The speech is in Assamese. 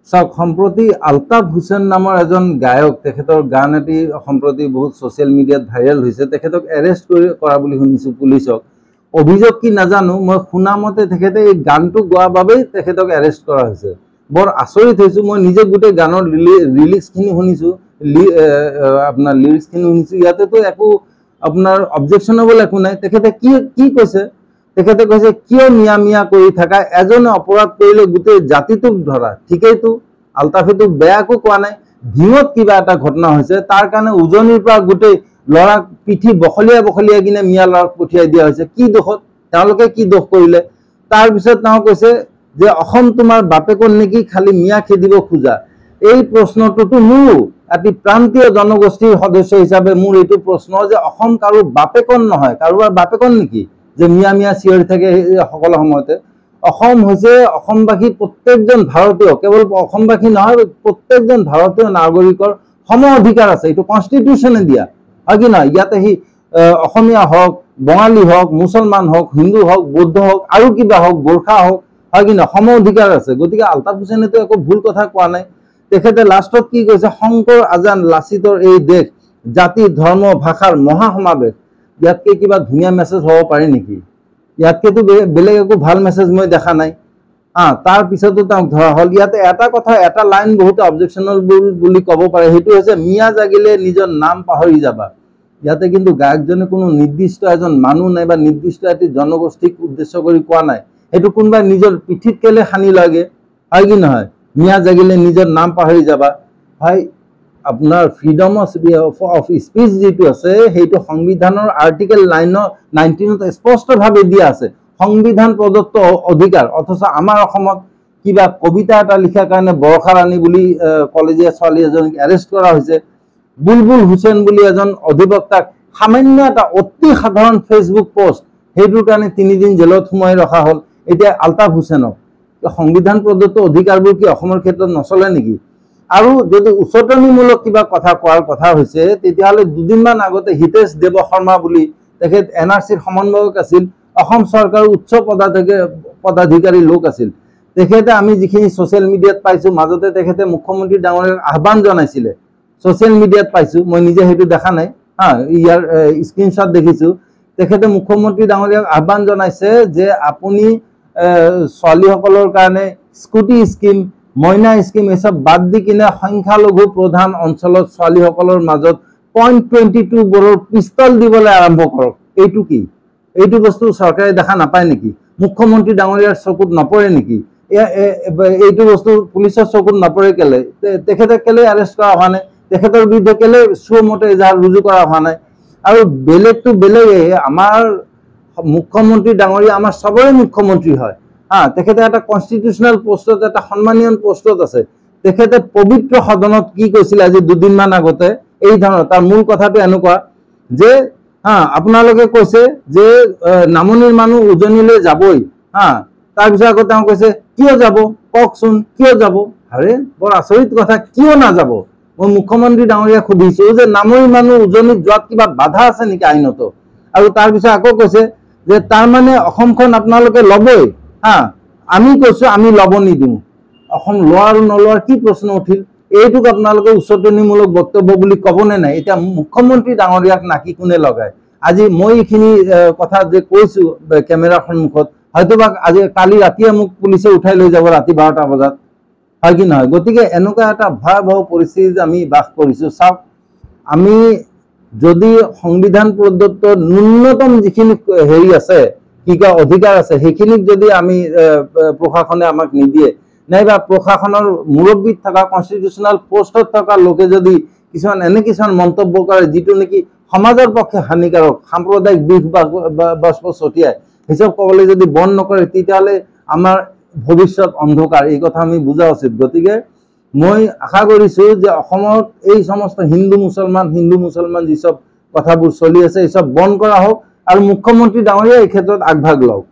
সম্প্ৰতি আলতাফ হুছেইন নামৰ এজন গায়ক তেখেতৰ গান এটি সম্প্ৰতি বহুত সোশ্যাল মিডিয়াত ভাইৰেল হৈছে। তেখেতক এৰেষ্ট কৰা বুলি শুনিছো পুলিচক। অভিযোগ কি নাজানো, মই শুনা মতে তেখেতে এই গানটো গোৱাৰ বাবেই তেখেতক এৰেষ্ট কৰা হৈছে। বৰ আচৰিত হৈছো, মই নিজে গোটেই গানৰ লিৰিক্সখিনি শুনিছো, আপোনাৰ লিৰিক্সখিনি শুনিছো। ইয়াতেতো একো আপোনাৰ অবজেকশ্যনেবল একো নাই। তেখেতে কি কৈছে, তেখেতে কৈছে কিয় মিয়া মিয়া কৰি থাকা, এজনে অপৰাধ কৰিলে গোটেই জাতিটোক ধৰা। ঠিকেইতো, আলতাফেতো বেয়া একো কোৱা নাই। ভিঙত কিবা এটা ঘটনা হৈছে, তাৰ কাৰণে উজনিৰ পৰা গোটেই ল'ৰাক পিঠি বখলিয়াই কিনে মিয়া ল'ৰাক পঠিয়াই দিয়া হৈছে। কি দোষত, তেওঁলোকে কি দোষ কৰিলে? তাৰপিছত তেওঁ কৈছে যে অসম তোমাৰ বাপেকৰ নেকি, খালি মিয়া খেদিব খোজা। এই প্ৰশ্নটোতো মোৰ এটি প্ৰান্তীয় জনগোষ্ঠীৰ সদস্য হিচাপে মোৰ এইটো প্ৰশ্ন যে অসম কাৰো বাপেকৰ নহয়, কাৰোবাৰ বাপেকৰ নেকি যে মিয়া মিয়া চিঞৰি থাকে সকলো সময়তে। অসম হৈছে অসমবাসী প্ৰত্যেকজন ভাৰতীয়, কেৱল অসমবাসী নহয়, প্ৰত্যেকজন ভাৰতীয় নাগৰিকৰ সম অধিকাৰ আছে। এইটো কনষ্টিটিউশ্যনে দিয়া হয় কি নহয়। ইয়াতে সি অসমীয়া হওক, বঙালী হওক, মুছলমান হওক, হিন্দু হওক, বৌদ্ধ হওক, আৰু কিবা হওক, গোৰ্খা হওক, হয় কি নহয়, সম অধিকাৰ আছে। গতিকে আলতাফ হুছেইনেতো একো ভুল কথা কোৱা নাই। তেখেতে লাষ্টত কি কৈছে, শংকৰ আজান লাচিতৰ এই দেশ, জাতি ধৰ্ম ভাষাৰ মহাসমাৱেশ। ইয়াতকে কিবা ধুনীয়া মেছেজ হ'ব পাৰে নেকি? ইয়াতকেতো বেলেগ একো ভাল মেছেজ মই দেখা নাই। তাৰ পিছতো তেওঁক ধৰা হ'ল। ইয়াতে এটা কথা, এটা লাইন বহুতে অবজেকশ্যনেবল বুলি ক'ব পাৰে, সেইটো হৈছে মিয়া জাগিলে নিজৰ নাম পাহৰি যাবা। ইয়াতে কিন্তু গায়কজনে কোনো নিৰ্দিষ্ট এজন মানুহ নাই বা নিৰ্দিষ্ট এটি জনগোষ্ঠীক উদ্দেশ্য কৰি কোৱা নাই। সেইটো কোনোবাই নিজৰ পিঠিত কেলে সানি লাগে, হয় কি নহয়? মিয়া জাগিলে নিজৰ নাম পাহৰি যাবা। হয়, আপোনাৰ ফ্ৰীডম অফ স্পীচ যিটো আছে, সেইটো সংবিধানৰ আৰ্টিকেল 19ত স্পষ্টভাৱে দিয়া আছে, সংবিধান প্ৰদত্ত অধিকাৰ। অথচ আমাৰ অসমত কিবা কবিতা এটা লিখাৰ কাৰণে বৰষা ৰাণী বুলি কলেজীয়া ছোৱালী এজনীক এৰেষ্ট কৰা হৈছে। বুলবুল হুছেইন বুলি এজন অধিবক্তাক সামান্য এটা অতি সাধাৰণ ফেচবুক পোষ্ট, সেইটোৰ কাৰণে 3 দিন জেলত সোমাই ৰখা হ'ল। এতিয়া আলতাফ হুছেইনক সংবিধান প্ৰদত্ত অধিকাৰবোৰ কি অসমৰ ক্ষেত্ৰত নচলে নেকি? আৰু যদি উচতনিমূলক কিবা কথা কোৱাৰ কথা হৈছে, তেতিয়াহ'লে দুদিনমান আগতে হিতেশ দেৱ শৰ্মা বুলি তেখেত NRCৰ সমন্বয়ক আছিল, অসম চৰকাৰৰ উচ্চ পদাধিকাৰী লোক আছিল। তেখেতে আমি যিখিনি ছ'চিয়েল মিডিয়াত পাইছোঁ, মাজতে তেখেতে মুখ্যমন্ত্ৰী ডাঙৰীয়াক আহ্বান জনাইছিলে, ছ'চিয়েল মিডিয়াত পাইছোঁ, মই নিজে সেইটো দেখা নাই। ইয়াৰ স্ক্ৰীনশ্বট দেখিছোঁ। তেখেতে মুখ্যমন্ত্ৰী ডাঙৰীয়াক আহ্বান জনাইছে যে আপুনি ছোৱালীসকলৰ কাৰণে স্কুটি স্কিম, মইনা স্কিম এসব বাদ দি কিনে সংখ্যালঘু প্ৰধান অঞ্চলত ছোৱালীসকলৰ মাজত 0.22 বৰৰ পিস্তল দিবলৈ আৰম্ভ কৰক। এইটো কি? এইটো বস্তু চৰকাৰে দেখা নাপায় নেকি? মুখ্যমন্ত্ৰী ডাঙৰীয়াৰ চকুত নপৰে নেকি? এইটো বস্তু পুলিচৰ চকুত নপৰে কেলে? তেখেতে কেলে এৰেষ্ট কৰা হোৱা নাই? তেখেতৰ বিৰুদ্ধে কেলে সুমতে এজাহাৰ ৰুজু কৰা হোৱা নাই? আৰু বেলেগটো বেলেগে, আমাৰ মুখ্যমন্ত্ৰী ডাঙৰীয়া আমাৰ সবৰে মুখ্যমন্ত্ৰী হয়। তেখেতে এটা কনষ্টিটিউচনেল পোষ্টত, এটা সন্মানীয় পোষ্টত আছে। তেখেতে পবিত্ৰ সদনত কি কৈছিল আজি 2 দিনমান আগতে, এই ধৰণৰ তাৰ মূল কথাটো এনেকুৱা যে আপোনালোকে কৈছে যে নামনিৰ মানুহ উজনিলৈ যাবই। তাৰপিছত আকৌ তেওঁ কৈছে কিয় যাব, কওকচোন কিয় যাব? আৰে বৰ আচৰিত কথা, কিয় নাযাব? মই মুখ্যমন্ত্ৰী ডাঙৰীয়াক সুধিছো যে নামনিৰ মানুহ উজনিত যোৱাত কিবা বাধা আছে নেকি আইনত? আৰু তাৰপিছত আকৌ কৈছে যে তাৰমানে অসমখন আপোনালোকে ল'বই। আমি কৈছো আমি ল'ব নিদিওঁ। অসম লোৱা আৰু নলোৱাৰ কি প্ৰশ্ন উঠিল? এইটোক আপোনালোকে উচতনিমূলক বক্তব্য বুলি ক'বনে নাই? এতিয়া মুখ্যমন্ত্ৰী ডাঙৰীয়াক নাকি কোনে লগায়? আজি মই এইখিনি কথা যে কৈছো কেমেৰাৰ সন্মুখত, হয়তোবা আজি কালি ৰাতিয়ে মোক পুলিচে উঠাই লৈ যাব ৰাতি 12টা বজাত, হয় কি নহয়? গতিকে এনেকুৱা এটা ভয়াবহ পৰিস্থিতিত আমি বাস কৰিছো। চাওক, আমি যদি সংবিধান প্ৰদত্ত ন্যূনতম যিখিনি হেৰি আছে, কি কয় অধিকাৰ আছে, সেইখিনিক যদি আমি প্ৰশাসনে আমাক নিদিয়ে, নাইবা প্ৰশাসনৰ মুৰব্বীত থকা কনষ্টিটিউচনেল পোষ্টত থকা লোকে যদি কিছুমান মন্তব্য কৰে যিটো নেকি সমাজৰ পক্ষে হানিকাৰক, সাম্প্ৰদায়িক বিষ বাষ্প ছটিয়াই, সেইসব ক'বলৈ যদি বন্ধ নকৰে, তেতিয়াহ'লে আমাৰ ভৱিষ্যত অন্ধকাৰ। এই কথা আমি বুজা উচিত। গতিকে মই আশা কৰিছো যে অসমত এই সমস্ত হিন্দু মুছলমান যিসব কথাবোৰ চলি আছে, এইসব বন্ধ কৰা হোক আৰু মুখ্যমন্ত্ৰী ডাঙৰীয়া এই ক্ষেত্ৰত আগভাগ লওক।